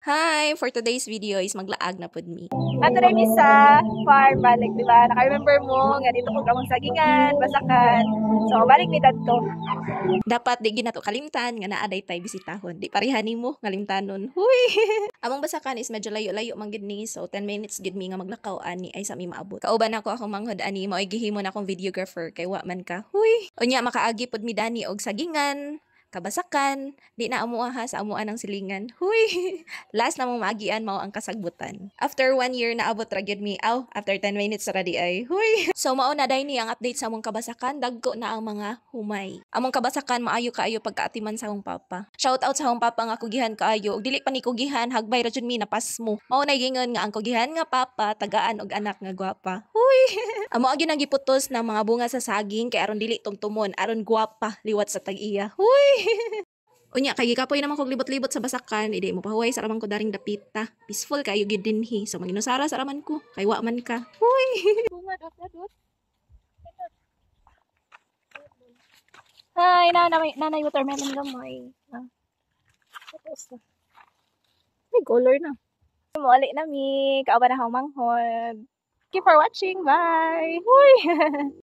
Hi! For today's video is maglaag na pod mi. Ato rin mi sa farm balik, di ba? Naka-remember mo nga dito ko kamong sagingan, basakan. So balik mi dadto. Dapat di ginato kalimtan nga naaday tay bisitahon. Di pareha nimo ngalimtanon. Huy! Among basakan is medyo layo-layo man gid ni, so 10 minutes gid mi nga maglakaw ani ay sa mi maabot. Kauban ako akong manghod ani mao ay gihimo na akong videographer kay wa man ka. Huy! Unya makaagi pod mi dani og sagingan, kabasakan, di na amuha sa amuan ng silingan. Huy! Last na mong maagian mao ang kasagbutan. After 1 year naabot ra gyud mi. After 10 minutes ra di ay. Huy! So mao na day ni ang update sa among kabasakan, dagko na ang mga humay. Among kabasakan maayo kaayo pagkaatiman sa akong papa. Shout out sa akong papa nga kugihan kaayo. Ug dili pa ni kugihan, hagbay ra jud mi napasmo. Mao na gingon nga ang kugihan nga papa tagaan og anak nga gwapa. Huy! Amo agi nang giputos ng mga bunga sa saging kay aron dili tumtumon, aron gwapa liwat sa tag-iya. Huy! Unya kay gikapoy naman kog libot-libot sa basakan, idi mo pahuway sa raman ko daring dapita. Peaceful kayo gid dinhi. So maginusara sa raman ko, kay wa man ka. Huy! Hi, nanay watermelon gamay. May color na. Muli na mi, kauban na akong manghod. Thank you for watching. Bye! Huy!